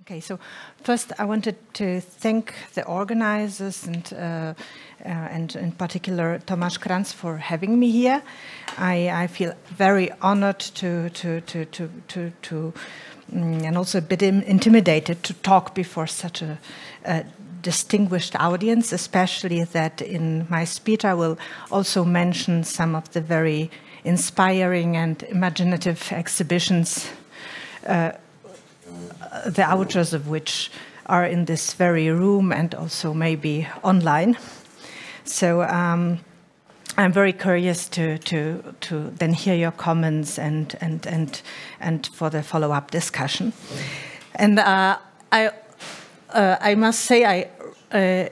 Okay, so first I wanted to thank the organizers and in particular Tomasz Kranz for having me here. I feel very honored and also a bit intimidated to talk before such a distinguished audience, especially that in my speech I will also mention some of the very inspiring and imaginative exhibitions, the authors of which are in this very room and also maybe online. So I'm very curious to then hear your comments and for the follow-up discussion. And I must say I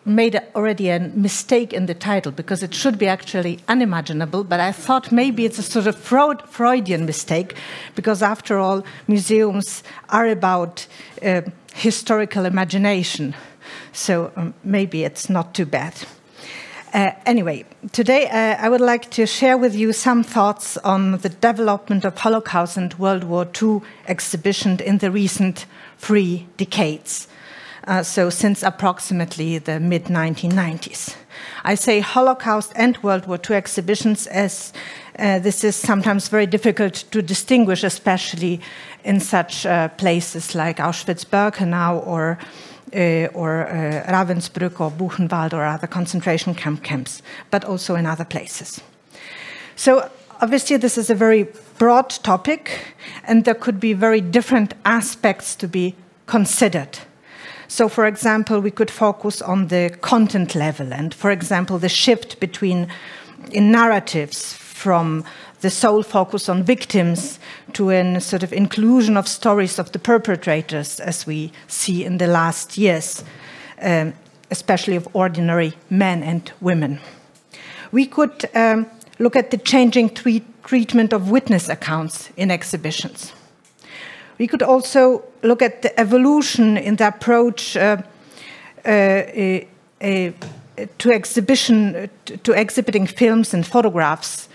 made already a mistake in the title because it should be actually unimaginable, but I thought maybe it's a sort of Freudian mistake because after all, museums are about historical imagination. So maybe it's not too bad. Anyway, today I would like to share with you some thoughts on the development of Holocaust and World War II exhibition in the recent 3 decades. So since approximately the mid-1990s. I say Holocaust and World War II exhibitions as this is sometimes very difficult to distinguish, especially in such places like Auschwitz-Birkenau or Ravensbrück or Buchenwald or other concentration camps, but also in other places. So obviously this is a very broad topic and there could be very different aspects to be considered. So, for example, we could focus on the content level and, for example, the shift in narratives from the sole focus on victims to a sort of inclusion of stories of the perpetrators, as we see in the last years, especially of ordinary men and women. We could look at the changing treatment of witness accounts in exhibitions. We could also look at the evolution in the approach to exhibiting films and photographs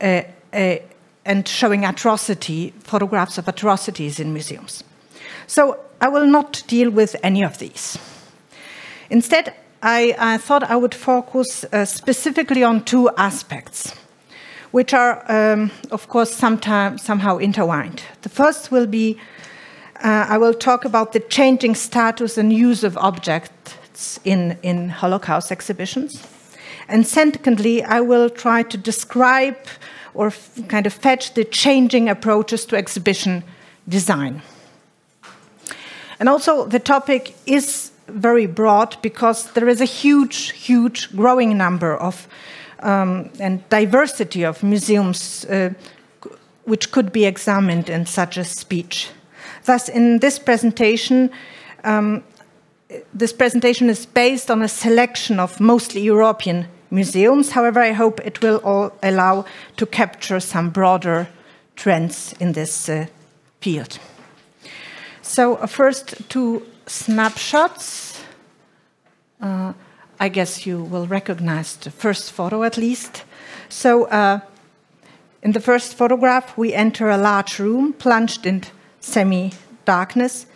and showing photographs of atrocities in museums. So I will not deal with any of these. Instead, I thought I would focus specifically on 2 aspects, which are, of course, somehow intertwined. The first will be, I will talk about the changing status and use of objects in Holocaust exhibitions. And secondly, I will try to describe or kind of fetch the changing approaches to exhibition design. And also, the topic is very broad because there is a huge growing number of and diversity of museums which could be examined in such a speech. Thus, in this presentation is based on a selection of mostly European museums. However, I hope it will all allow to capture some broader trends in this field. So, first 2 snapshots. I guess you will recognize the first photo at least. So in the first photograph, we enter a large room plunged in semi-darkness.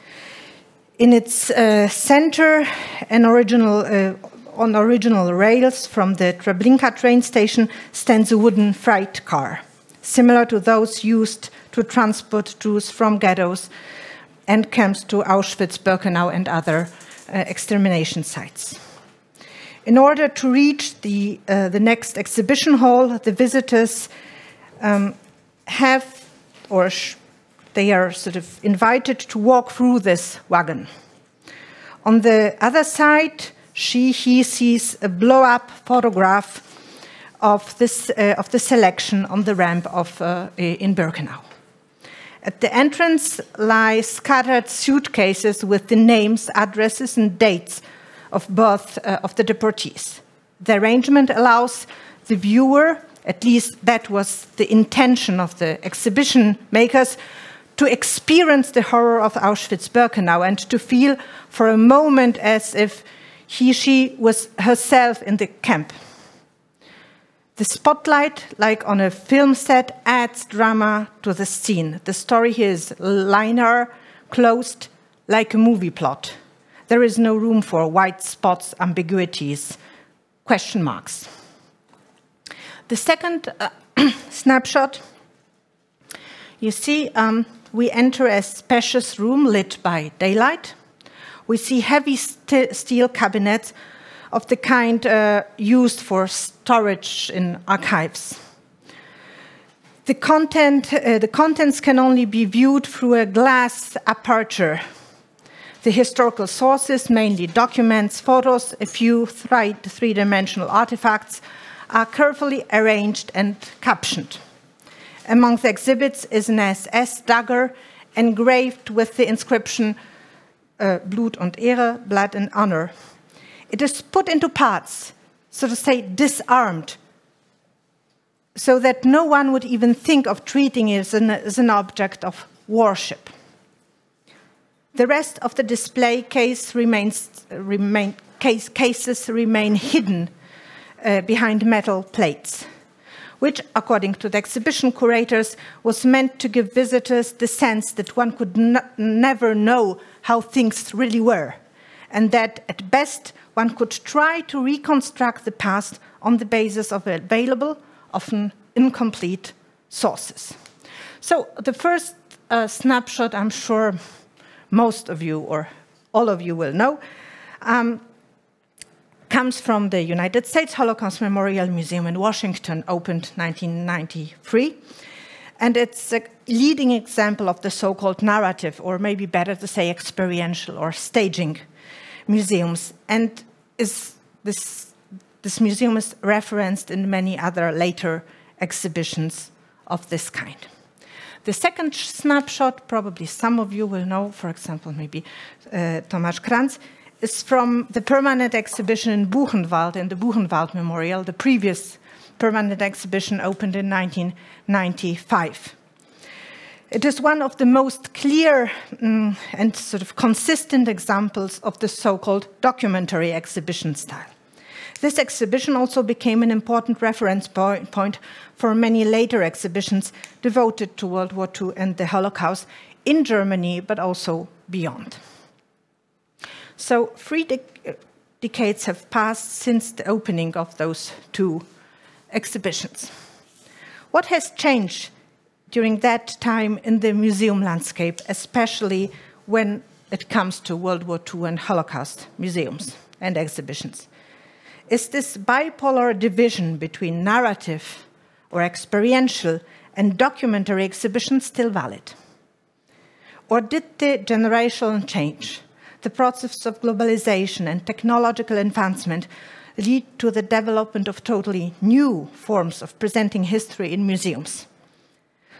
In its center, on original rails from the Treblinka train station stands a wooden freight car, similar to those used to transport Jews from ghettos and camps to Auschwitz, Birkenau and other extermination sites. In order to reach the next exhibition hall, the visitors they are sort of invited to walk through this wagon. On the other side, he sees a blow-up photograph of the selection on the ramp in Birkenau. At the entrance lie scattered suitcases with the names, addresses, and dates of birth of the deportees. The arrangement allows the viewer, at least that was the intention of the exhibition makers, to experience the horror of Auschwitz-Birkenau and to feel for a moment as if she was herself in the camp. The spotlight, like on a film set, adds drama to the scene. The story here is linear, closed, like a movie plot. There is no room for white spots, ambiguities, question marks. The second snapshot, you see, we enter a spacious room lit by daylight. We see heavy steel cabinets of the kind used for storage in archives. The contents can only be viewed through a glass aperture. The historical sources, mainly documents, photos, a few three-dimensional artifacts, are carefully arranged and captioned. Among the exhibits is an SS dagger engraved with the inscription Blut und Ehre, blood and honor. It is put into parts, so to say, disarmed, so that no one would even think of treating it as an object of worship. The rest of the display cases remain hidden behind metal plates, which, according to the exhibition curators, was meant to give visitors the sense that one could never know how things really were, and that, at best, one could try to reconstruct the past on the basis of available, often incomplete, sources. So the first snapshot, I'm sure most of you or all of you will know, comes from the United States Holocaust Memorial Museum in Washington, opened 1993. And it's a leading example of the so-called narrative, or maybe better to say experiential or staging museums. And this museum is referenced in many other later exhibitions of this kind. The second snapshot, probably some of you will know, for example, maybe Tomasz Kranz, is from the permanent exhibition in Buchenwald, in the Buchenwald Memorial. The previous permanent exhibition opened in 1995. It is one of the most clear and sort of consistent examples of the so-called documentary exhibition style. This exhibition also became an important reference point for many later exhibitions devoted to World War II and the Holocaust in Germany, but also beyond. So 3 decades have passed since the opening of those 2 exhibitions. What has changed during that time in the museum landscape, especially when it comes to World War II and Holocaust museums and exhibitions? Is this bipolar division between narrative or experiential and documentary exhibitions still valid? Or did the generational change, the process of globalization and technological advancement lead to the development of totally new forms of presenting history in museums?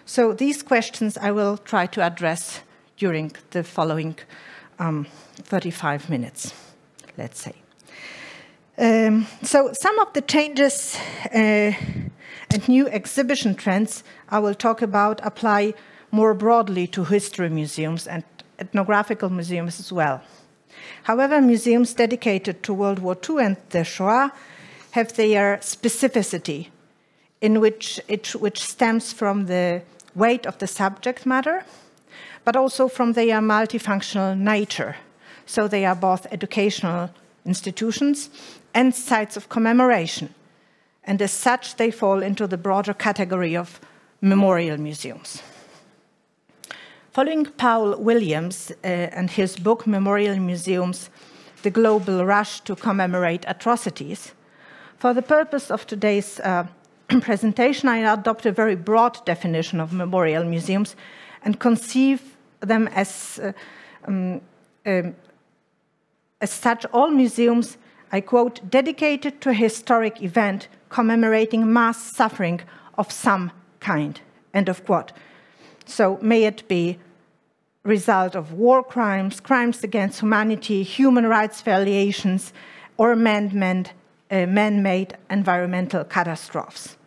So these questions I will try to address during the following 35 minutes, let's say. So some of the changes and new exhibition trends I will talk about apply more broadly to history museums and ethnographical museums as well. However, museums dedicated to World War II and the Shoah have their specificity, which stems from the weight of the subject matter, but also from their multifunctional nature. So they are both educational institutions and sites of commemoration. And as such, they fall into the broader category of memorial museums. Following Paul Williams and his book, Memorial Museums, The Global Rush to Commemorate Atrocities, for the purpose of today's presentation, I adopt a very broad definition of memorial museums and conceive them as such, all museums, I quote, dedicated to a historic event commemorating mass suffering of some kind, end of quote. So may it be result of war crimes, crimes against humanity, human rights violations, or man-made environmental catastrophes,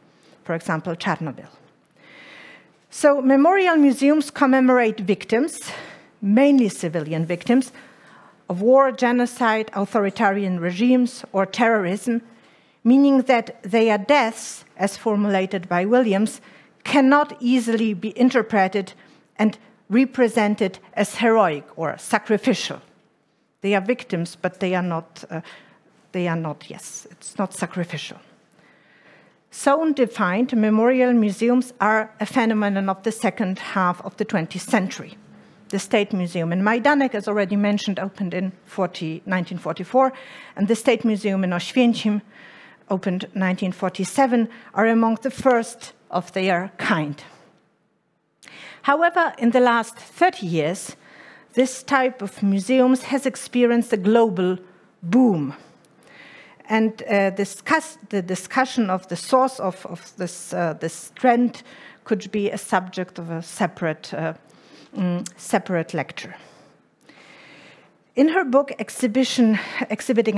for example, Chernobyl. So memorial museums commemorate victims, mainly civilian victims, of war, genocide, authoritarian regimes, or terrorism, meaning that their deaths, as formulated by Williams, cannot easily be interpreted and represented as heroic or sacrificial. They are victims, but they are not, yes, it's not sacrificial. So undefined, memorial museums are a phenomenon of the second half of the 20th century. The State Museum in Majdanek, as already mentioned, opened in 1944, and the State Museum in Oświęcim, opened 1947, are among the first of their kind. However, in the last 30 years, this type of museums has experienced a global boom. And the discussion of the source of this trend could be a subject of a separate lecture. In her book, Exhibiting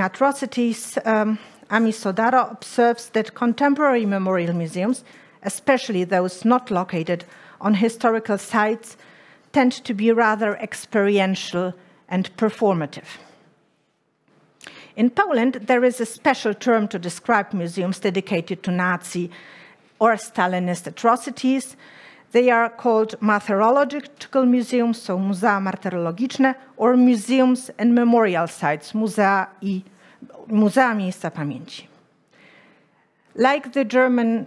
Atrocities, Ami Sodaro observes that contemporary memorial museums, especially those not located on historical sites, tend to be rather experiential and performative. In Poland, there is a special term to describe museums dedicated to Nazi or Stalinist atrocities. They are called martyrological museums, so muzea martyrologiczne, or museums and memorial sites, muzea miejsca pamięci. Like the German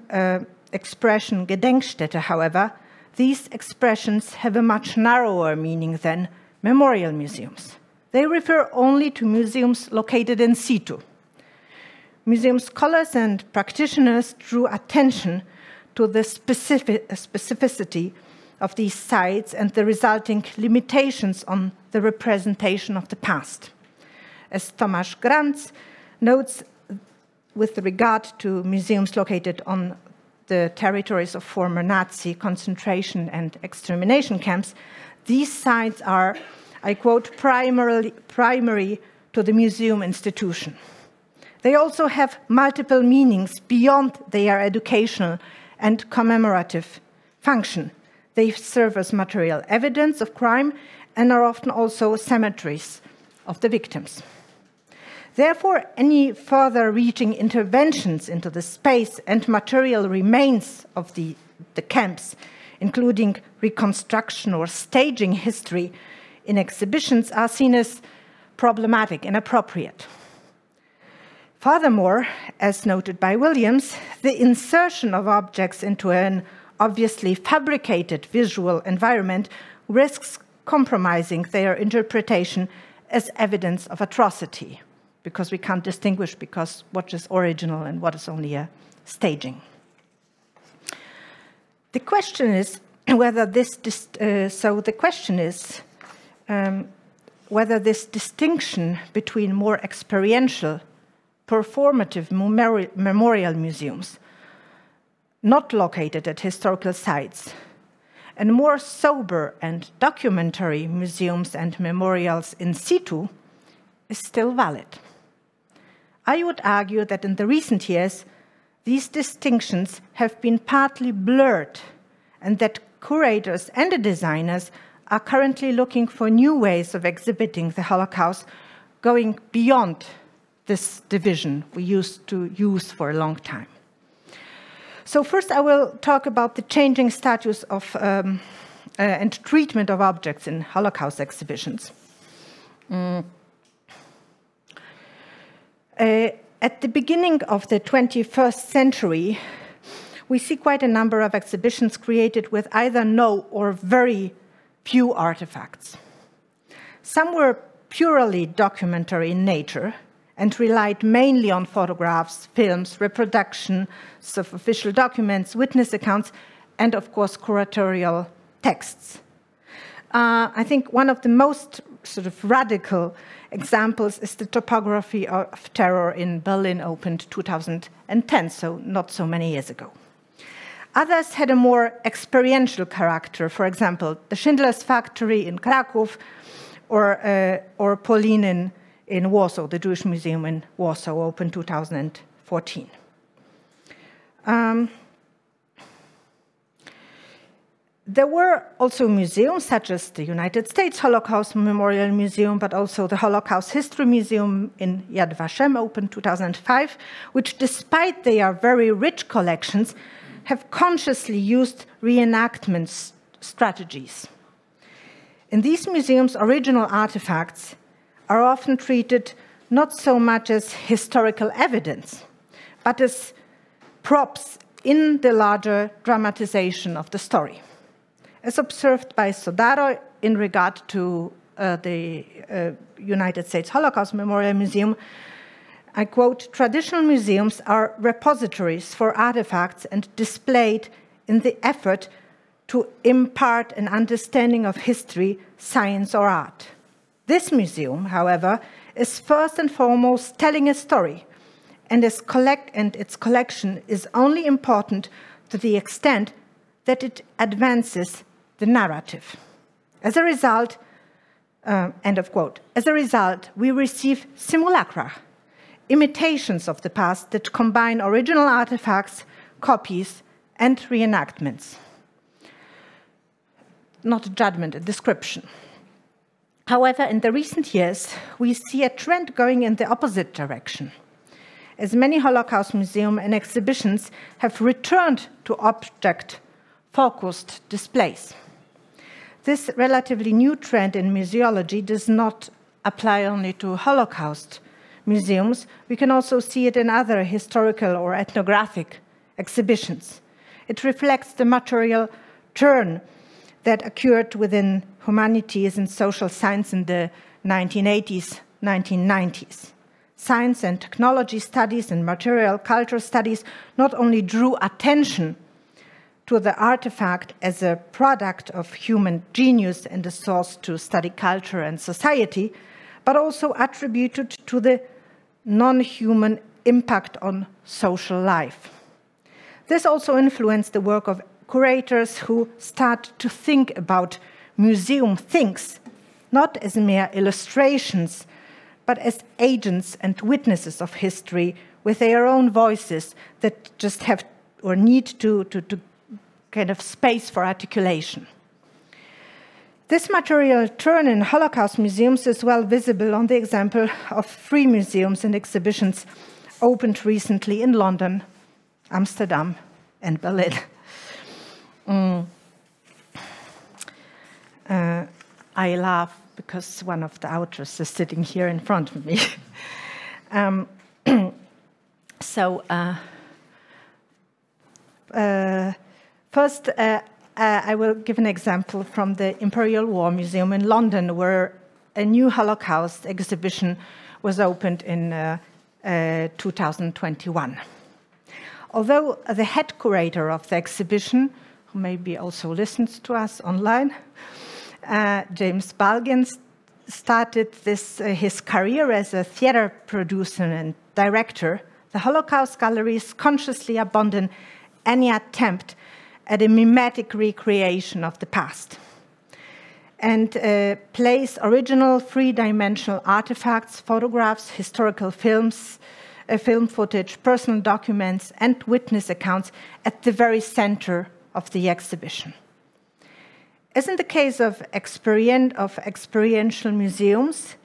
expression Gedenkstätte, however, these expressions have a much narrower meaning than memorial museums. They refer only to museums located in situ. Museum scholars and practitioners drew attention to the specificity of these sites and the resulting limitations on the representation of the past. As Tomasz Grantz notes, with regard to museums located on the territories of former Nazi concentration and extermination camps, these sites are, I quote, primary to the museum institution. They also have multiple meanings beyond their educational and commemorative function. They serve as material evidence of crime and are often also cemeteries of the victims. Therefore, any further-reaching interventions into the space and material remains of the camps, including reconstruction or staging history in exhibitions, are seen as problematic, inappropriate. Furthermore, as noted by Williams, the insertion of objects into an obviously fabricated visual environment risks compromising their interpretation as evidence of atrocity, because we can't distinguish what is original and what is only a staging. The question is whether this distinction between more experiential, performative memorial museums, not located at historical sites, and more sober and documentary museums and memorials in situ is still valid. I would argue that in the recent years, these distinctions have been partly blurred, and that curators and designers are currently looking for new ways of exhibiting the Holocaust, going beyond this division we used to use for a long time. So first I will talk about the changing status of and treatment of objects in Holocaust exhibitions. At the beginning of the 21st century, we see quite a number of exhibitions created with either no or very few artifacts. Some were purely documentary in nature and relied mainly on photographs, films, reproductions of official documents, witness accounts, and of course curatorial texts. I think one of the most sort of radical examples is the Topography of Terror in Berlin, opened 2010, so not so many years ago. Others had a more experiential character, for example, the Schindler's Factory in Kraków or Polin in Warsaw, the Jewish Museum in Warsaw, opened 2014. There were also museums such as the United States Holocaust Memorial Museum, but also the Holocaust History Museum in Yad Vashem, opened 2005, which, despite their very rich collections, have consciously used reenactment strategies. In these museums, original artifacts are often treated not so much as historical evidence, but as props in the larger dramatization of the story. As observed by Sodaro in regard to the United States Holocaust Memorial Museum, I quote, "Traditional museums are repositories for artifacts and displayed in the effort to impart an understanding of history, science, or art. This museum, however, is first and foremost telling a story, and its collection is only important to the extent that it advances the narrative. As a result," end of quote, "as a result, we receive simulacra, imitations of the past that combine original artifacts, copies, and reenactments." Not a judgment, a description. However, in the recent years, we see a trend going in the opposite direction, as many Holocaust museums and exhibitions have returned to object-focused displays. This relatively new trend in museology does not apply only to Holocaust museums. We can also see it in other historical or ethnographic exhibitions. It reflects the material turn that occurred within humanities and social science in the 1980s, 1990s. Science and technology studies and material culture studies not only drew attention to the artifact as a product of human genius and a source to study culture and society, but also attributed to the non-human impact on social life. This also influenced the work of curators who start to think about museum things, not as mere illustrations, but as agents and witnesses of history with their own voices that just have or need to kind of space for articulation. This material turn in Holocaust museums is well visible on the example of 3 museums and exhibitions opened recently in London, Amsterdam, and Berlin. I laugh because one of the authors is sitting here in front of me. First, I will give an example from the Imperial War Museum in London, where a new Holocaust exhibition was opened in 2021. Although the head curator of the exhibition, who maybe also listens to us online, James Balgin, started his career as a theater producer and director, the Holocaust galleries consciously abandon any attempt at a mimetic recreation of the past and place original 3-dimensional artifacts, photographs, historical films, film footage, personal documents, and witness accounts at the very center of the exhibition. As in the case of experiential museums,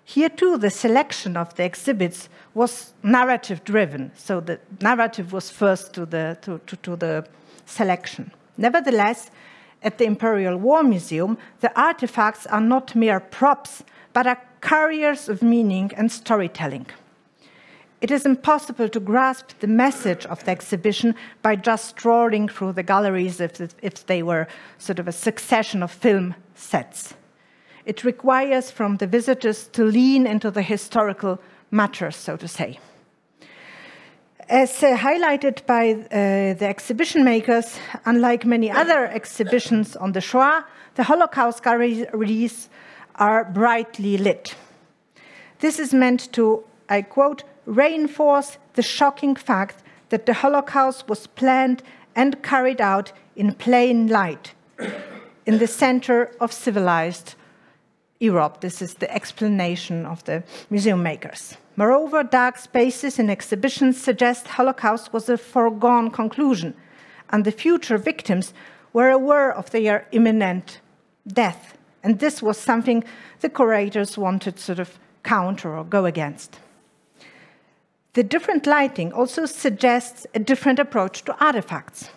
here too the selection of the exhibits was narrative-driven, so the narrative was first to the selection. Nevertheless, at the Imperial War Museum, the artifacts are not mere props, but are carriers of meaning and storytelling. It is impossible to grasp the message of the exhibition by just strolling through the galleries if they were sort of a succession of film sets. It requires from the visitors to lean into the historical matters, so to say. As highlighted by the exhibition makers, unlike many other exhibitions on the Shoah, the Holocaust galleries are brightly lit. This is meant to, I quote, reinforce the shocking fact that the Holocaust was planned and carried out in plain light in the center of civilized Europe. This is the explanation of the museum makers. Moreover, dark spaces in exhibitions suggest Holocaust was a foregone conclusion, and the future victims were aware of their imminent death. And this was something the curators wanted to sort of counter or go against. The different lighting also suggests a different approach to artifacts.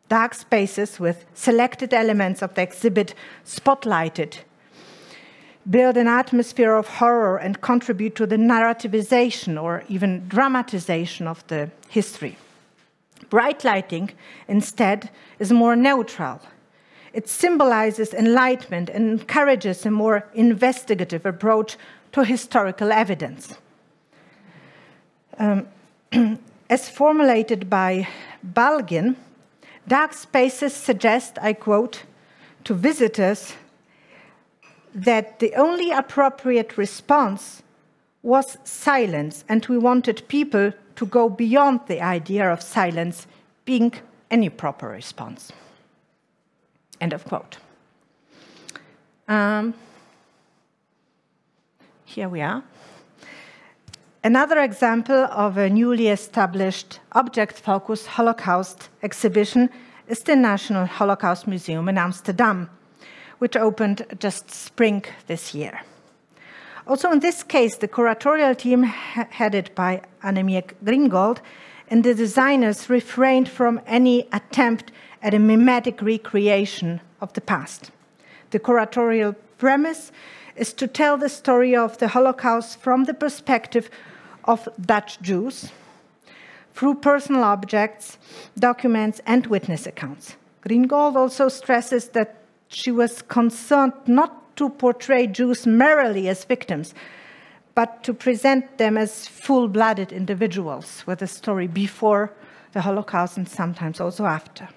Dark spaces with selected elements of the exhibit spotlighted build an atmosphere of horror and contribute to the narrativization or even dramatization of the history. Bright lighting, instead, is more neutral. It symbolizes enlightenment and encourages a more investigative approach to historical evidence. As formulated by Balgin, dark spaces suggest, I quote, to visitors that the only appropriate response was silence, and we wanted people to go beyond the idea of silence being any proper response. End of quote. Here we are. Another example of a newly established object-focused Holocaust exhibition is the National Holocaust Museum in Amsterdam, which opened just spring this year. Also in this case, the curatorial team headed by Annemie Gringold and the designers refrained from any attempt at a mimetic recreation of the past. The curatorial premise is to tell the story of the Holocaust from the perspective of Dutch Jews through personal objects, documents, and witness accounts. Gringold also stresses that she was concerned not to portray Jews merely as victims, but to present them as full-blooded individuals with a story before the Holocaust and sometimes also after.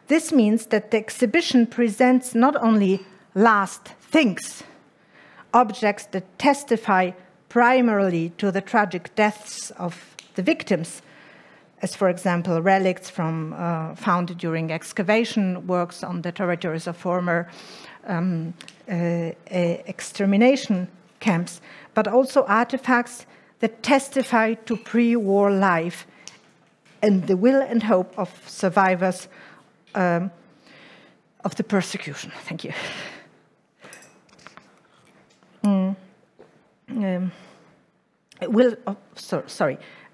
This means that the exhibition presents not only last things, objects that testify primarily to the tragic deaths of the victims, as for example relics from found during excavation works on the territories of former extermination camps, but also artifacts that testify to pre-war life and the will and hope of survivors of the persecution. Thank you.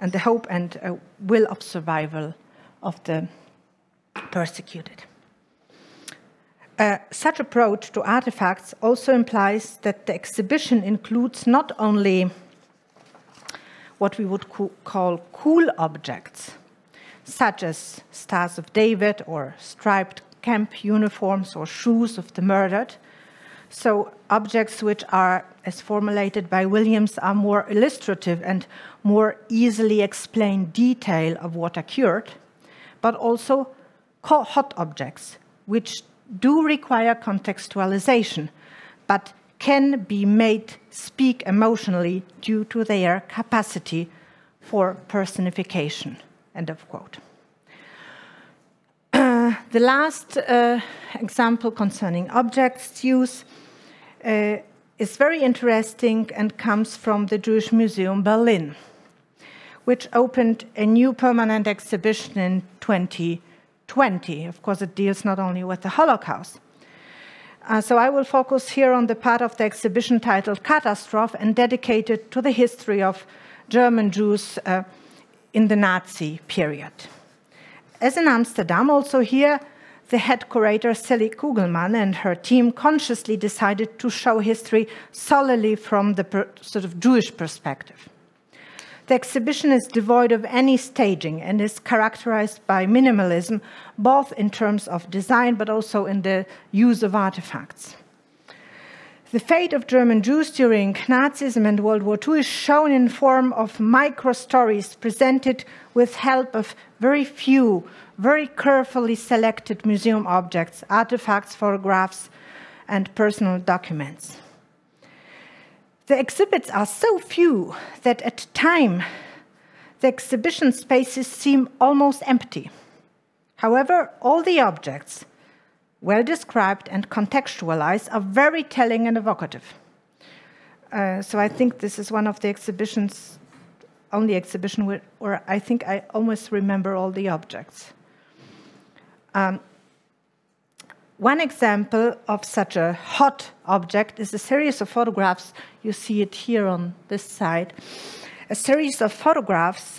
And the hope and will of survival of the persecuted. Such approach to artifacts also implies that the exhibition includes not only what we would call cool objects, such as Stars of David or striped camp uniforms or shoes of the murdered. So objects which are, as formulated by Williams, are more illustrative and more easily explain detail of what occurred, but also hot objects, which do require contextualization, but can be made speak emotionally due to their capacity for personification. End of quote. The last example concerning objects use is very interesting and comes from the Jewish Museum Berlin, which opened a new permanent exhibition in 2020. Of course, it deals not only with the Holocaust. So I will focus here on the part of the exhibition titled Catastrophe and dedicated to the history of German Jews in the Nazi period. As in Amsterdam, also here, the head curator Sally Kugelmann and her team consciously decided to show history solely from the sort of Jewish perspective. The exhibition is devoid of any staging and is characterized by minimalism, both in terms of design but also in the use of artifacts. The fate of German Jews during Nazism and World War II is shown in form of micro-stories presented with help of very few, very carefully selected museum objects, artifacts, photographs, and personal documents. The exhibits are so few that at times the exhibition spaces seem almost empty. However, all the objects, well described and contextualized, are very telling and evocative. So I think this is one of the exhibitions, only exhibition where I think I almost remember all the objects. One example of such a hot object is a series of photographs. You see it here on this side. A series of photographs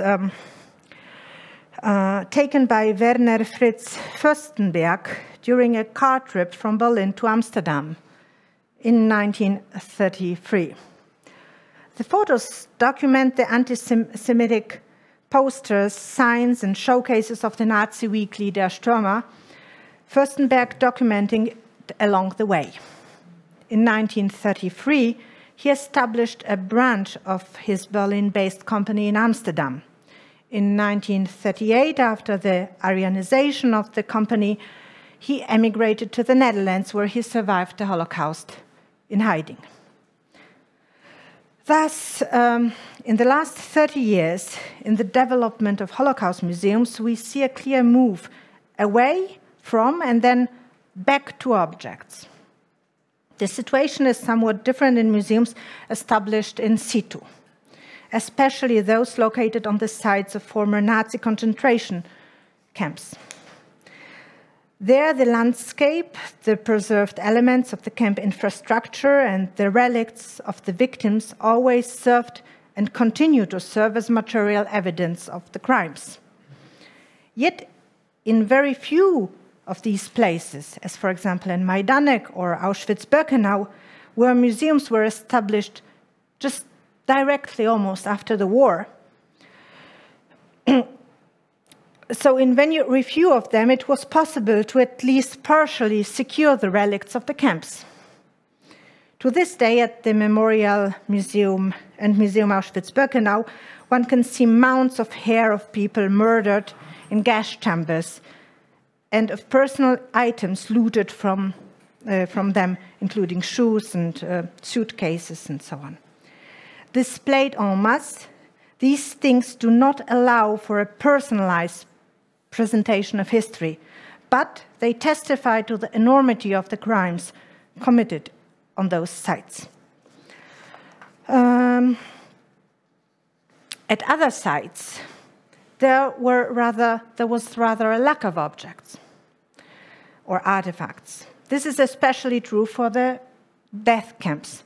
taken by Werner Fritz Fürstenberg during a car trip from Berlin to Amsterdam in 1933. The photos document the anti-Semitic posters, signs, and showcases of the Nazi weekly Der Stürmer, Fürstenberg documenting it along the way. In 1933, he established a branch of his Berlin-based company in Amsterdam. In 1938, after the Aryanization of the company, he emigrated to the Netherlands, where he survived the Holocaust in hiding. Thus, in the last 30 years, in the development of Holocaust museums, we see a clear move away from and then back to objects. The situation is somewhat different in museums established in situ, especially those located on the sites of former Nazi concentration camps. There, the landscape, the preserved elements of the camp infrastructure, and the relicts of the victims always served and continue to serve as material evidence of the crimes. Yet, in very few of these places, as for example in Majdanek or Auschwitz-Birkenau, where museums were established just directly almost after the war, so in very few of them, it was possible to at least partially secure the relicts of the camps. To this day, at the Memorial Museum and Museum Auschwitz-Birkenau, one can see mounds of hair of people murdered in gas chambers and of personal items looted from them, including shoes and suitcases and so on. Displayed en masse, these things do not allow for a personalized presentation of history, but they testify to the enormity of the crimes committed on those sites. At other sites, there was rather a lack of objects or artifacts. This is especially true for the death camps,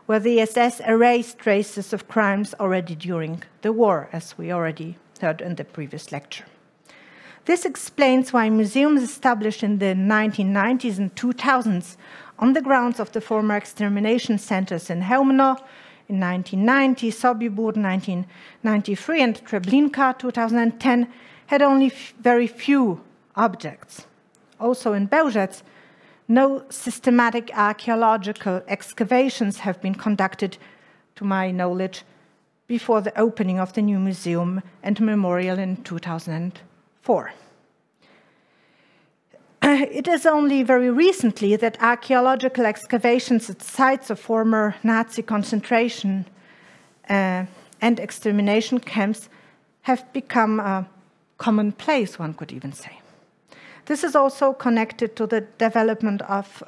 where the SS erased traces of crimes already during the war, as we already heard in the previous lecture. This explains why museums established in the 1990s and 2000s on the grounds of the former extermination centers in Chełmno in 1990, Sobibór 1993, and Treblinka 2010 had only very few objects. Also in Bełżec, no systematic archaeological excavations have been conducted, to my knowledge, before the opening of the new museum and memorial in 2004. It is only very recently that archaeological excavations at sites of former Nazi concentration and extermination camps have become a commonplace, one could even say. This is also connected to the development of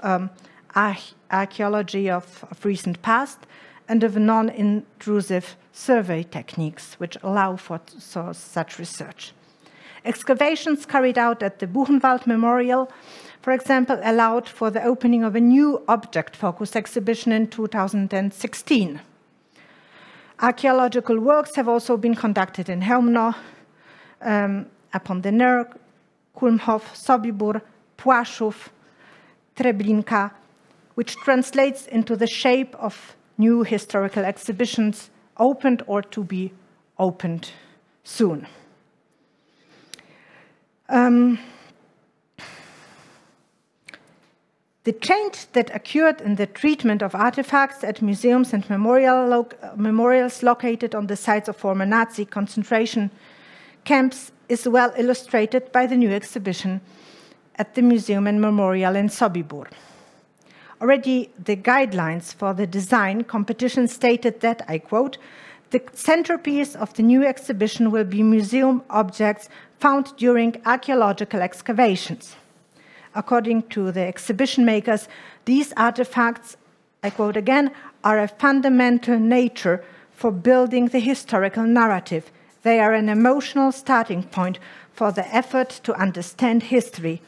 archaeology of recent past and of non-intrusive survey techniques, which allow for such research. Excavations carried out at the Buchenwald Memorial, for example, allowed for the opening of a new object-focused exhibition in 2016. Archaeological works have also been conducted in Chełmno, upon the Ner, Kulmhof, Sobibór, Płaszów, Treblinka, which translates into the shape of new historical exhibitions opened or to be opened soon. The change that occurred in the treatment of artifacts at museums and memorials located on the sites of former Nazi concentration camps is well illustrated by the new exhibition at the Museum and Memorial in Sobibór. Already the guidelines for the design competition stated that, I quote, "The centerpiece of the new exhibition will be museum objects found during archaeological excavations. According to the exhibition makers, these artifacts, I quote again, are a fundamental nature for building the historical narrative. They are an emotional starting point for the effort to understand history,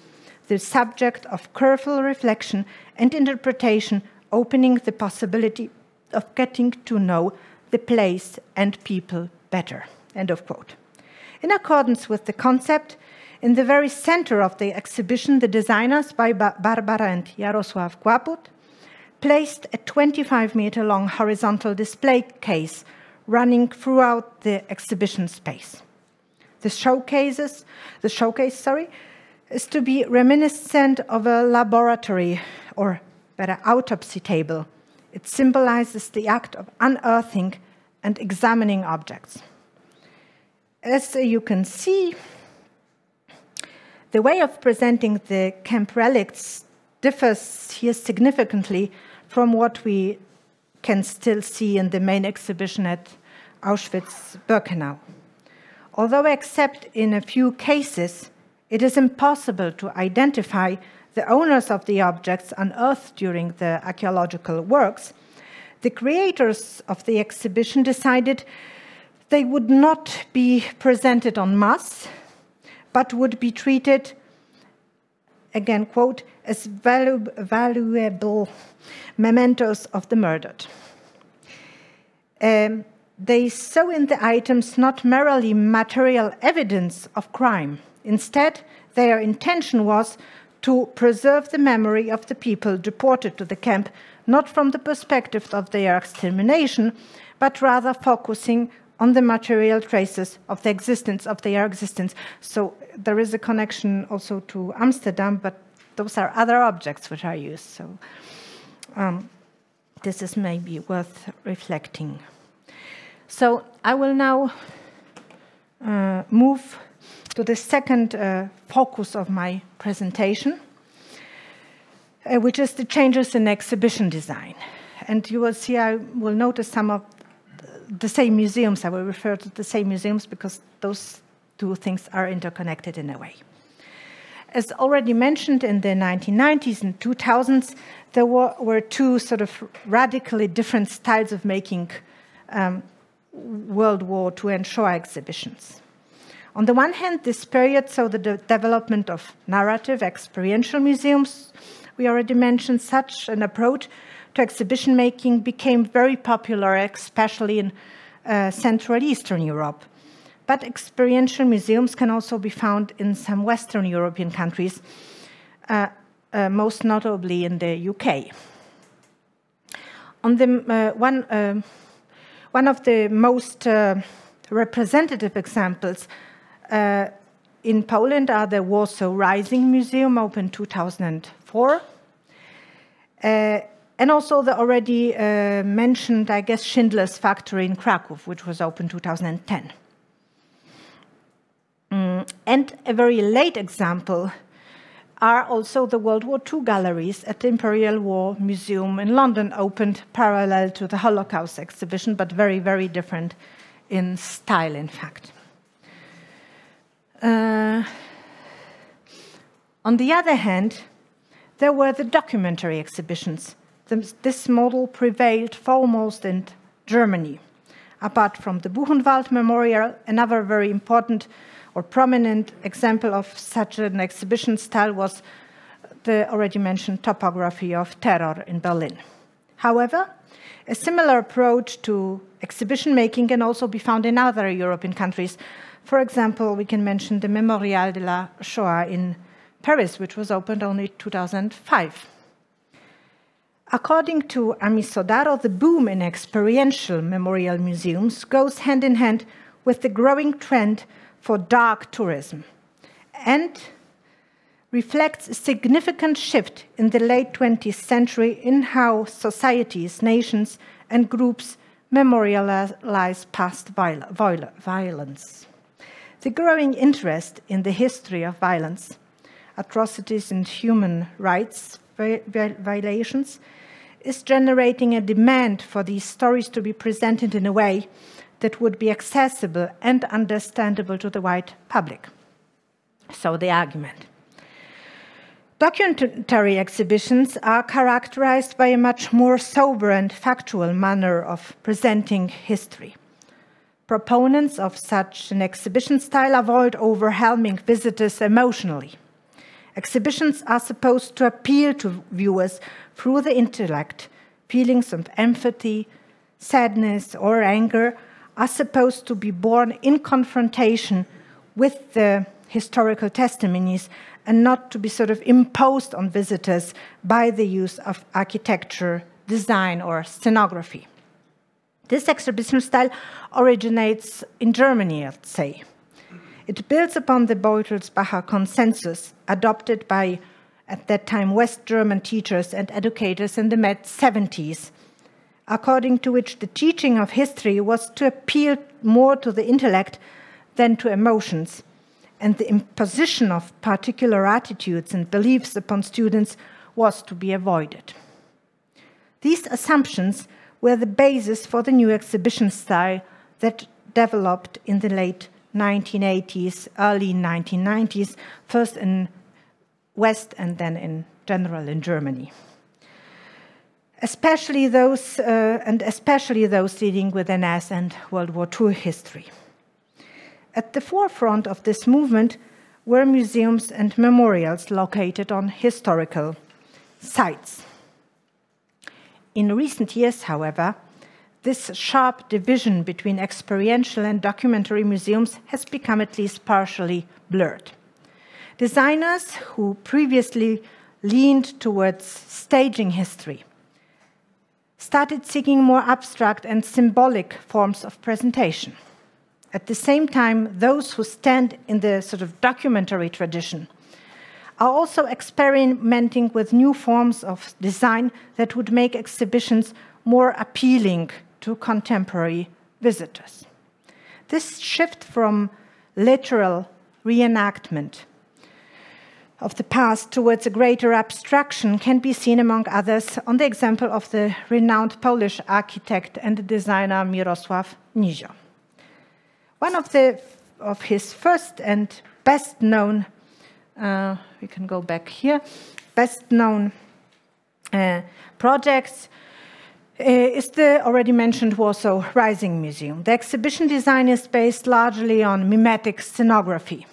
the subject of careful reflection and interpretation, opening the possibility of getting to know the place and people better." End of quote. In accordance with the concept, in the very center of the exhibition, the designers, by Barbara and Jarosław Kłaput, placed a 25-meter-long horizontal display case running throughout the exhibition space. The showcase is to be reminiscent of a laboratory, or better, autopsy table. It symbolizes the act of unearthing and examining objects. As you can see, the way of presenting the camp relics differs here significantly from what we can still see in the main exhibition at Auschwitz-Birkenau. Although, except in a few cases, it is impossible to identify the owners of the objects unearthed during the archaeological works, the creators of the exhibition decided they would not be presented en masse, but would be treated, again, quote, as valuable mementos of the murdered. They saw in the items not merely material evidence of crime. Instead, their intention was to preserve the memory of the people deported to the camp, not from the perspective of their extermination, but rather focusing on the material traces of the existence of their existence. So there is a connection also to Amsterdam, but those are other objects which are used. So this is maybe worth reflecting. So I will now move to the second focus of my presentation, which is the changes in exhibition design. And you will see, I will notice some of the same museums. I will refer to the same museums because those two things are interconnected in a way. As already mentioned, in the 1990s and 2000s, there were two sort of radically different styles of making World War II and Shoah exhibitions. On the one hand, this period saw the development of narrative experiential museums. We already mentioned such an approach to exhibition making became very popular, especially in Central Eastern Europe. But experiential museums can also be found in some Western European countries, most notably in the UK. On the one of the most representative examples in Poland are the Warsaw Rising Museum, opened 2004, and also the already mentioned, I guess, Schindler's Factory in Krakow, which was opened 2010. And a very late example are also the World War II galleries at the Imperial War Museum in London, opened parallel to the Holocaust exhibition, but very, very different in style, in fact. On the other hand, there were the documentary exhibitions. This model prevailed foremost in Germany. Apart from the Buchenwald Memorial, another very important or prominent example of such an exhibition style was the already mentioned Topography of Terror in Berlin. However, a similar approach to exhibition making can also be found in other European countries. For example, we can mention the Mémorial de la Shoah in Paris, which was opened only 2005. According to Ami Sodaro, the boom in experiential memorial museums goes hand in hand with the growing trend for dark tourism and reflects a significant shift in the late 20th century in how societies, nations, and groups memorialize past violence. The growing interest in the history of violence, atrocities, and human rights violations is generating a demand for these stories to be presented in a way that would be accessible and understandable to the wide public. So the argument. Documentary exhibitions are characterized by a much more sober and factual manner of presenting history. Proponents of such an exhibition style avoid overwhelming visitors emotionally. Exhibitions are supposed to appeal to viewers through the intellect. Feelings of empathy, sadness, or anger are supposed to be born in confrontation with the historical testimonies and not to be sort of imposed on visitors by the use of architecture design or scenography. This exhibition style originates in Germany, I'd say. It builds upon the Beutelsbacher consensus adopted by, at that time, West German teachers and educators in the mid-70s, according to which the teaching of history was to appeal more to the intellect than to emotions, and the imposition of particular attitudes and beliefs upon students was to be avoided. These assumptions were the basis for the new exhibition style that developed in the late 1980s, early 1990s, first in West and then in general in Germany. Especially those dealing with NS and World War II history. At the forefront of this movement were museums and memorials located on historical sites. In recent years, however, this sharp division between experiential and documentary museums has become at least partially blurred. Designers who previously leaned towards staging history started seeking more abstract and symbolic forms of presentation. At the same time, those who stand in the sort of documentary tradition are also experimenting with new forms of design that would make exhibitions more appealing to contemporary visitors. This shift from literal reenactment of the past towards a greater abstraction can be seen, among others, on the example of the renowned Polish architect and designer Mirosław Nizio. One of his first and best known, we can go back here, best known projects is the already mentioned Warsaw Rising Museum. The exhibition design is based largely on mimetic scenography.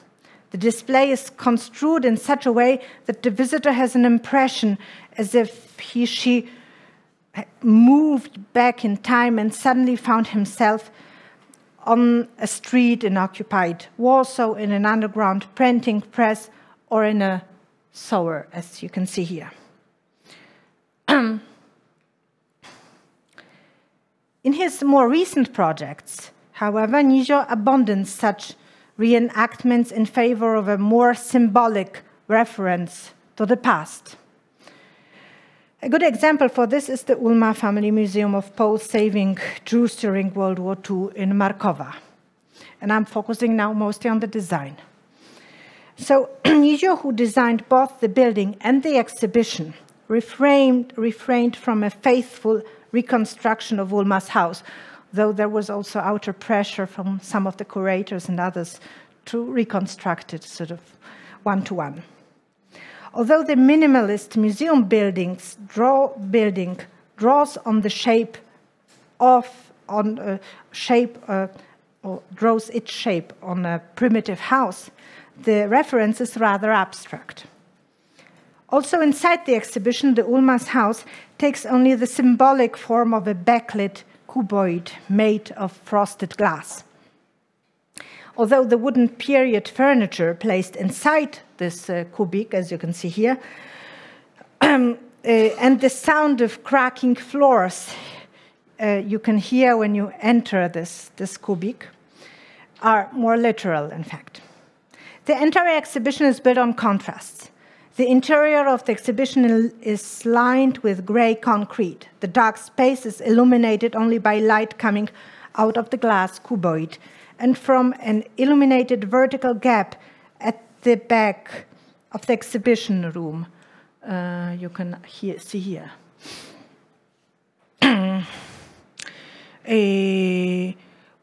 The display is construed in such a way that the visitor has an impression as if she moved back in time and suddenly found himself on a street in occupied Warsaw, in an underground printing press, or in a sewer, as you can see here. In his more recent projects, however, Nizio abandons such reenactments in favor of a more symbolic reference to the past. A good example for this is the Ulma Family Museum of Poles saving Jews during World War II in Markowa. And I'm focusing now mostly on the design. So Nizio, who designed both the building and the exhibition, refrained from a faithful reconstruction of Ulma's house, though there was also outer pressure from some of the curators and others to reconstruct it sort of one-to-one. Although the minimalist museum draws on the shape of, or draws its shape on a primitive house, the reference is rather abstract. Also inside the exhibition, the Ulma's house takes only the symbolic form of a backlit cuboid made of frosted glass. Although the wooden period furniture placed inside this cubic, as you can see here, and the sound of cracking floors you can hear when you enter this cubic are more literal, in fact. The entire exhibition is built on contrasts. The interior of the exhibition is lined with gray concrete. The dark space is illuminated only by light coming out of the glass cuboid and from an illuminated vertical gap at the back of the exhibition room. You can see here.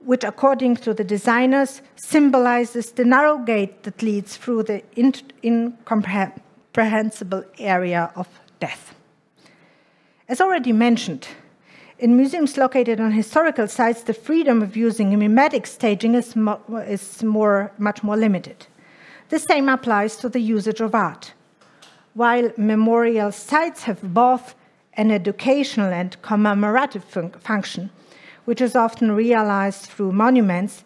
Which, according to the designers, symbolizes the narrow gate that leads through the incomprehensible area of death. As already mentioned, in museums located on historical sites, the freedom of using mimetic staging is much more limited. The same applies to the usage of art. While memorial sites have both an educational and commemorative function, which is often realized through monuments,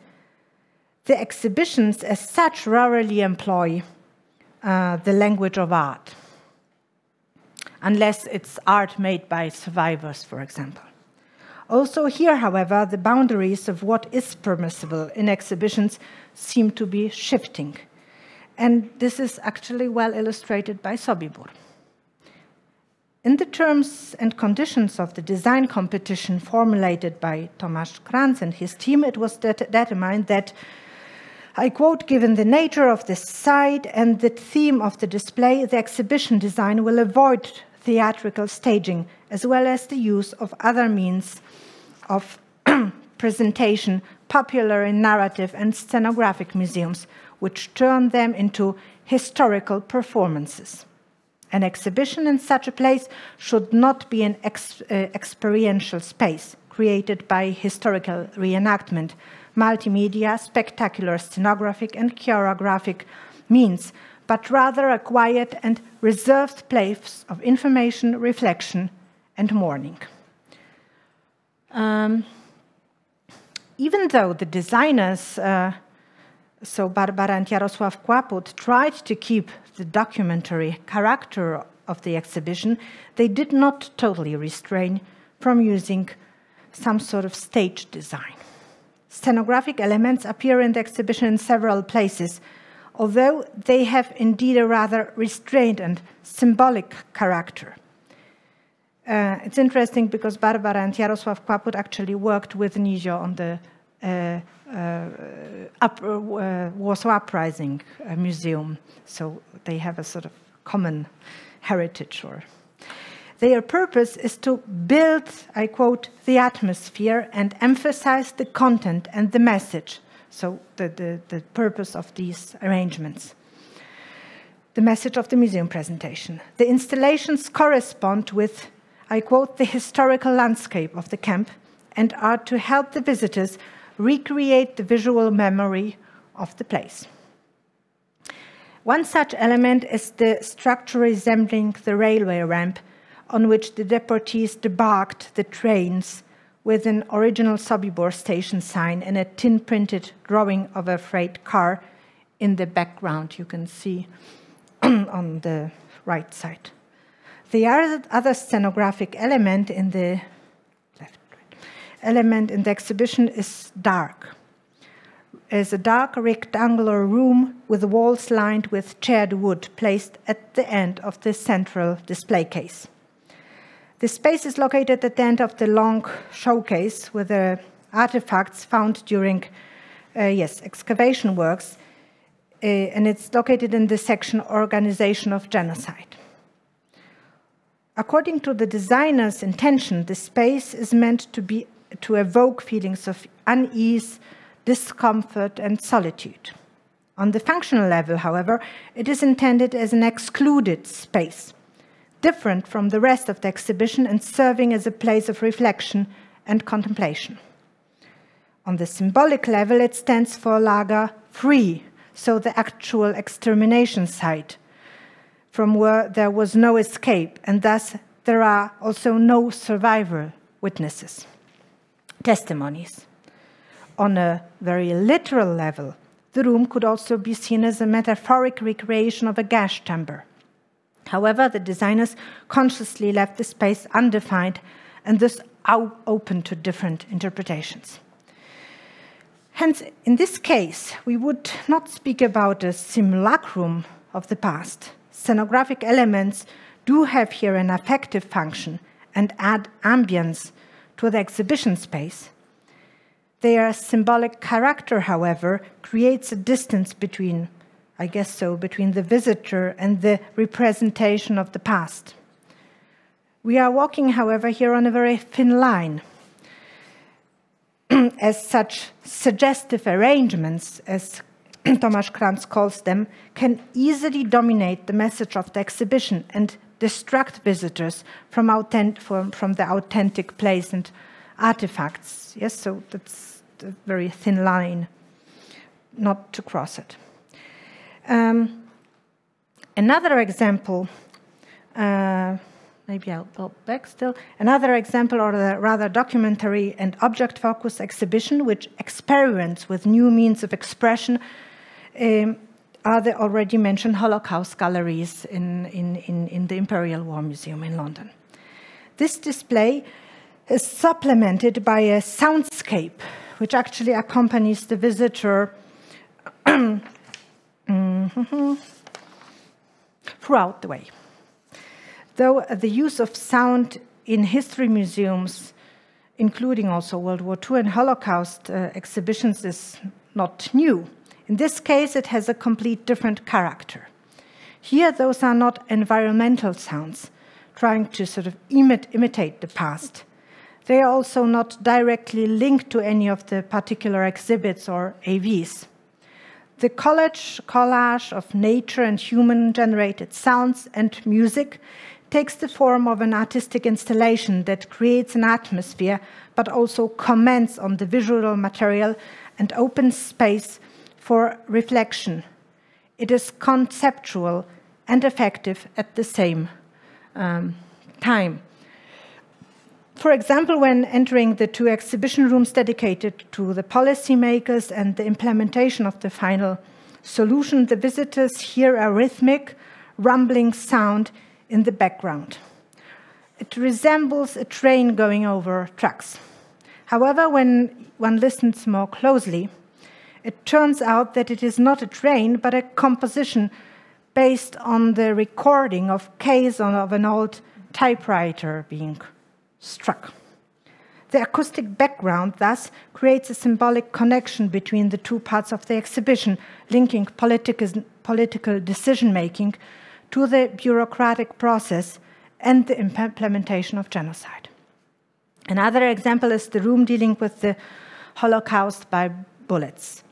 the exhibitions as such rarely employ the language of art. unless it's art made by survivors, for example. Also here, however, the boundaries of what is permissible in exhibitions seem to be shifting. And this is actually well illustrated by Sobibór. In the terms and conditions of the design competition formulated by Tomasz Kranz and his team, it was determined that, I quote, given the nature of the site and the theme of the display, the exhibition design will avoid theatrical staging, as well as the use of other means of presentation popular in narrative and scenographic museums, which turn them into historical performances. An exhibition in such a place should not be an experiential space created by historical reenactment, multimedia, spectacular scenographic and choreographic means, but rather a quiet and reserved place of information, reflection, and mourning. Even though the designers, so Barbara and Jarosław Kłaput, tried to keep the documentary character of the exhibition, they did not totally refrain from using some sort of stage design. Scenographic elements appear in the exhibition in several places, although they have indeed a rather restrained and symbolic character. It's interesting because Barbara and Jarosław Kłaput actually worked with Nizio on the Warsaw Uprising Museum, so they have a sort of common heritage. Their purpose is to build, I quote, the atmosphere and emphasize the content and the message, so the purpose of these arrangements. The message of the museum presentation. The installations correspond with, I quote, the historical landscape of the camp and are to help the visitors recreate the visual memory of the place. One such element is the structure resembling the railway ramp on which the deportees debarked the trains with an original Sobibór station sign and a tin-printed drawing of a freight car in the background you can see on the right side. The other scenographic element in the exhibition is dark. It's a dark rectangular room with walls lined with charred wood placed at the end of the central display case. The space is located at the end of the long showcase with the artifacts found during excavation works, and it's located in the section Organization of Genocide. According to the designer's intention, the space is meant to evoke feelings of unease, discomfort, and solitude. On the functional level, however, it is intended as an excluded space, different from the rest of the exhibition and serving as a place of reflection and contemplation. On the symbolic level, it stands for Lager free, so the actual extermination site, from where there was no escape, and thus there are also no survivor witnesses, testimonies. On a very literal level, the room could also be seen as a metaphoric recreation of a gas chamber. However, the designers consciously left the space undefined and thus open to different interpretations. Hence, in this case, we would not speak about a simulacrum of the past. Scenographic elements do have here an affective function and add ambience to the exhibition space. Their symbolic character, however, creates a distance between, between the visitor and the representation of the past. We are walking, however, here on a very thin line, as such suggestive arrangements, as Tomasz Kranz calls them, can easily dominate the message of the exhibition and distract visitors from the authentic place and artifacts. Yes, so that's a very thin line, not to cross it. Another example, maybe I'll go back still. Another example, or the rather documentary and object-focused exhibition, which experiments with new means of expression, are the already mentioned Holocaust galleries in the Imperial War Museum in London. This display is supplemented by a soundscape, which actually accompanies the visitor throughout the way. Though the use of sound in history museums, including also World War II and Holocaust exhibitions, is not new. In this case, it has a complete different character. Here, those are not environmental sounds, trying to sort of imitate the past. They are also not directly linked to any of the particular exhibits or AVs. The collage of nature and human-generated sounds and music takes the form of an artistic installation that creates an atmosphere, but also comments on the visual material and opens space for reflection. It is conceptual and effective at the same time. For example, when entering the two exhibition rooms dedicated to the policymakers and the implementation of the final solution, the visitors hear a rhythmic, rumbling sound in the background. It resembles a train going over tracks. However, when one listens more closely, it turns out that it is not a train, but a composition based on the recording of keys of an old typewriter being struck. The acoustic background thus creates a symbolic connection between the two parts of the exhibition, linking political decision-making to the bureaucratic process and the implementation of genocide. Another example is the room dealing with the Holocaust by bullets.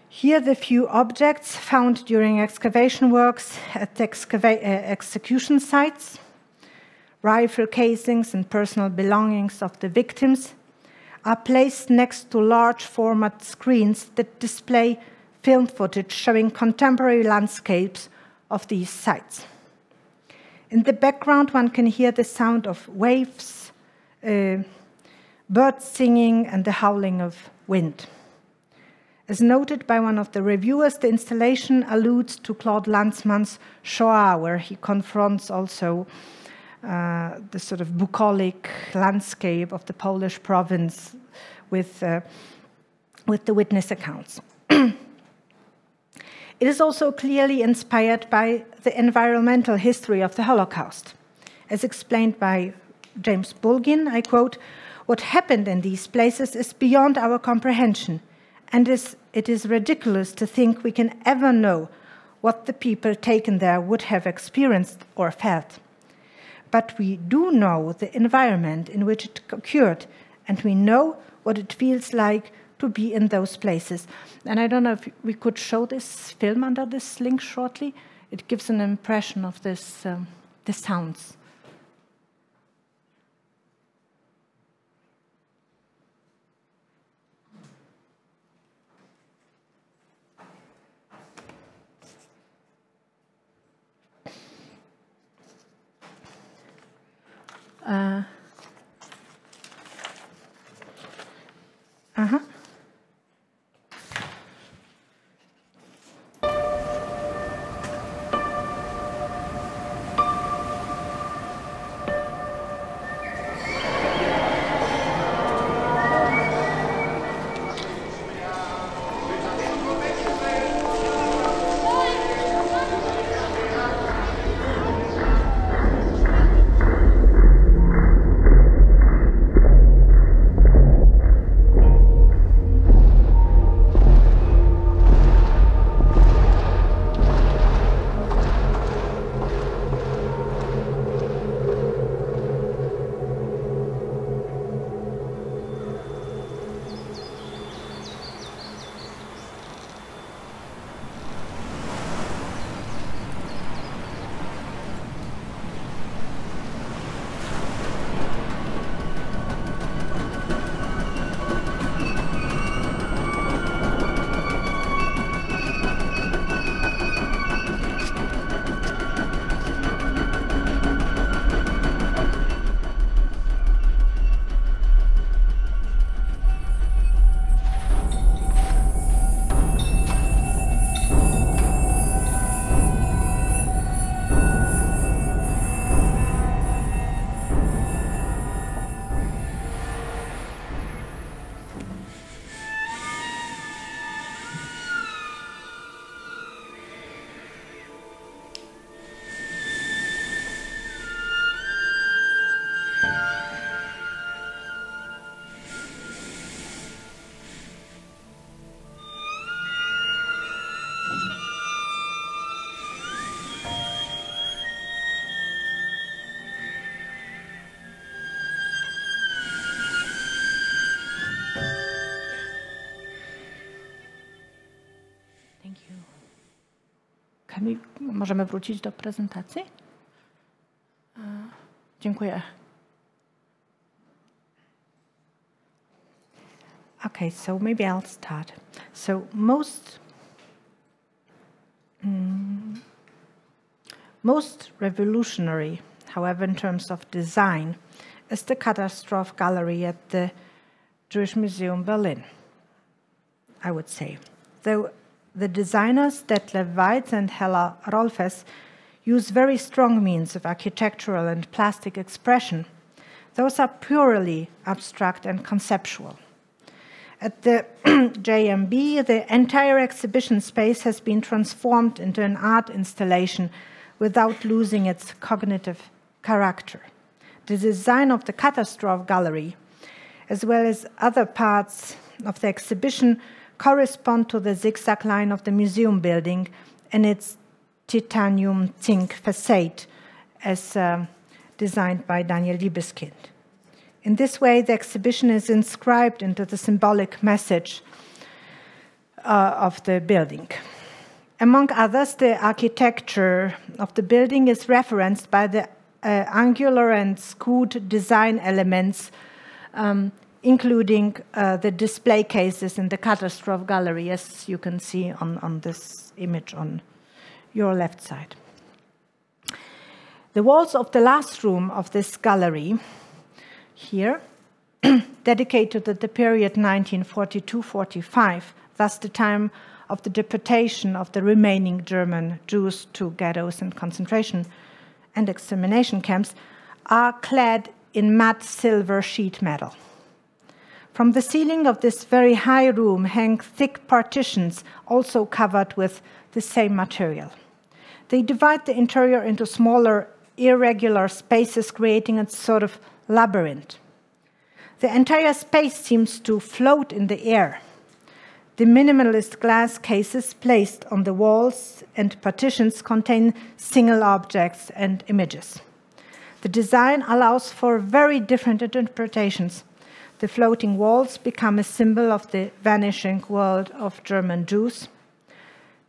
Here, the few objects found during excavation works at the execution sites, rifle casings and personal belongings of the victims, are placed next to large format screens that display film footage showing contemporary landscapes of these sites. In the background, one can hear the sound of waves, birds singing, and the howling of wind. As noted by one of the reviewers, the installation alludes to Claude Lanzmann's Shoah, where he confronts also the sort of bucolic landscape of the Polish province with the witness accounts. It is also clearly inspired by the environmental history of the Holocaust. As explained by James Bulgin, I quote, "What happened in these places is beyond our comprehension, and it is ridiculous to think we can ever know what the people taken there would have experienced or felt. But we do know the environment in which it occurred, and we know what it feels like to be in those places." And I don't know if we could show this film under this link shortly. It gives an impression of this, the sounds. Możemy wrócić do prezentacji? Dziękuję. Okay, so maybe I'll start. So most revolutionary, however, in terms of design, is the Catastrophe Gallery at the Jewish Museum Berlin, I would say. Though the designers Detlef Weitz and Hella Rolfes use very strong means of architectural and plastic expression, those are purely abstract and conceptual. At the JMB, the entire exhibition space has been transformed into an art installation without losing its cognitive character. The design of the Catastrophe Gallery, as well as other parts of the exhibition, correspond to the zigzag line of the museum building and its titanium zinc facade, as designed by Daniel Liebeskind. In this way, the exhibition is inscribed into the symbolic message of the building. Among others, the architecture of the building is referenced by the angular and skewed design elements, including the display cases in the Catastrophe Gallery, as you can see on this image on your left side. The walls of the last room of this gallery here, dedicated to the period 1942-45, thus the time of the deportation of the remaining German Jews to ghettos and concentration and extermination camps, are clad in matte silver sheet metal. From the ceiling of this very high room hang thick partitions, also covered with the same material. They divide the interior into smaller, irregular spaces, creating a sort of labyrinth. The entire space seems to float in the air. The minimalist glass cases placed on the walls and partitions contain single objects and images. The design allows for very different interpretations. The floating walls become a symbol of the vanishing world of German Jews,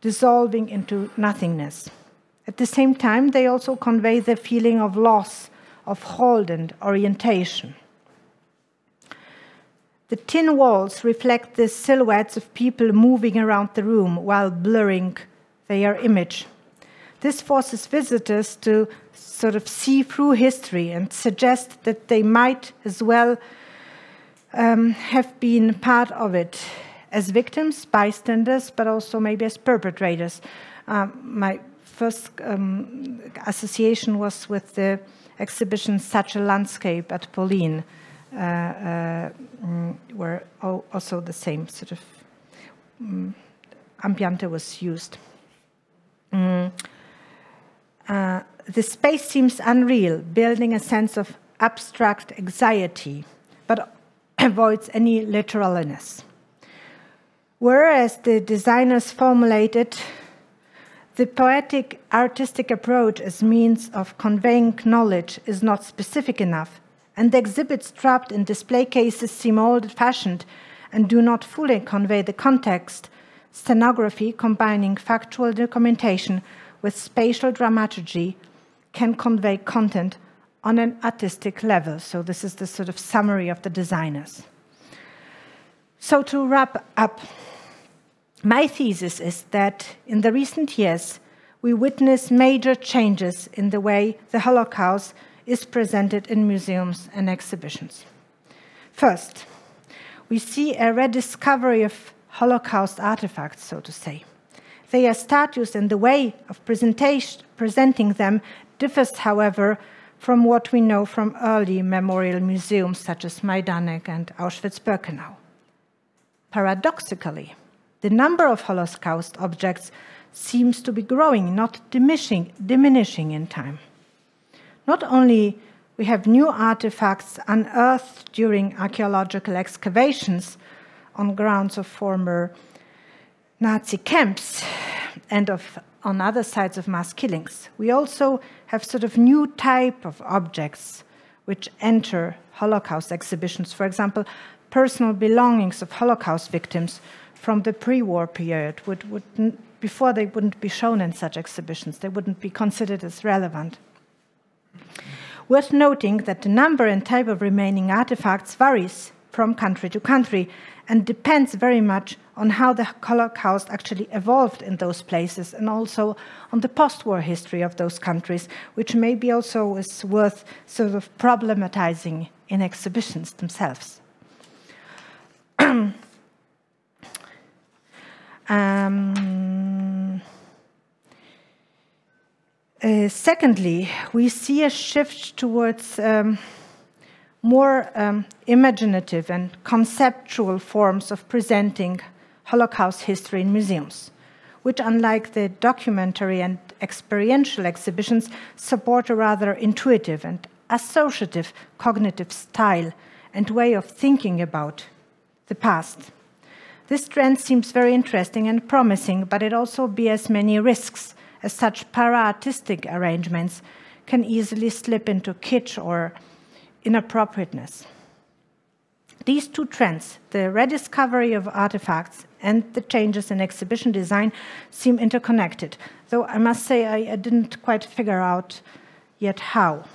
dissolving into nothingness. At the same time, they also convey the feeling of loss, of hold and orientation. The tin walls reflect the silhouettes of people moving around the room while blurring their image. This forces visitors to sort of see through history and suggest that they might as well have been part of it as victims, bystanders, but also maybe as perpetrators. My first association was with the exhibition Such a Landscape at Pauline, where also the same sort of ambiente was used. The space seems unreal, building a sense of abstract anxiety, but avoids any literalness. Whereas the designers formulated the poetic artistic approach as means of conveying knowledge is not specific enough, and the exhibits trapped in display cases seem old-fashioned and do not fully convey the context. Scenography, combining factual documentation with spatial dramaturgy, can convey content on an artistic level. So this is the sort of summary of the designers. So to wrap up, my thesis is that in the recent years, we witness major changes in the way the Holocaust is presented in museums and exhibitions. First, we see a rediscovery of Holocaust artifacts, so to say. Their status and the way of presenting them differs, however, from what we know from early memorial museums such as Majdanek and Auschwitz-Birkenau. Paradoxically, the number of Holocaust objects seems to be growing, not diminishing in time. Not only we have new artifacts unearthed during archaeological excavations on grounds of former Nazi camps and on other sites of mass killings, we also have sort of new type of objects which enter Holocaust exhibitions. For example, personal belongings of Holocaust victims from the pre-war period would before they wouldn't be shown in such exhibitions. They wouldn't be considered as relevant. Worth noting that the number and type of remaining artifacts varies from country to country and depends very much on how the Holocaust actually evolved in those places and also on the post-war history of those countries, which maybe also is worth sort of problematizing in exhibitions themselves. Secondly, we see a shift towards more imaginative and conceptual forms of presenting Holocaust history in museums, which, unlike the documentary and experiential exhibitions, support a rather intuitive and associative cognitive style and way of thinking about the past. This trend seems very interesting and promising, but it also bears many risks, as such para-artistic arrangements can easily slip into kitsch or inappropriateness. These two trends, the rediscovery of artifacts and the changes in exhibition design, seem interconnected, though I must say I didn't quite figure out yet how.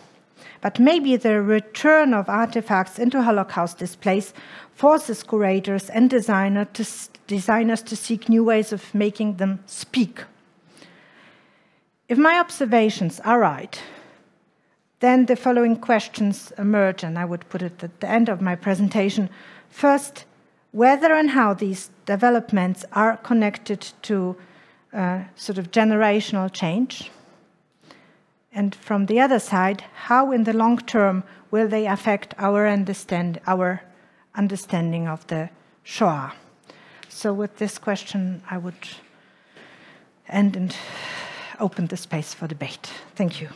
But maybe the return of artifacts into Holocaust displays forces curators and designers to seek new ways of making them speak. If my observations are right, then the following questions emerge, and I would put it at the end of my presentation. First, whether and how these developments are connected to sort of generational change. And from the other side, how in the long term will they affect our understanding of the Shoah? So with this question, I would end and open the space for debate. Thank you.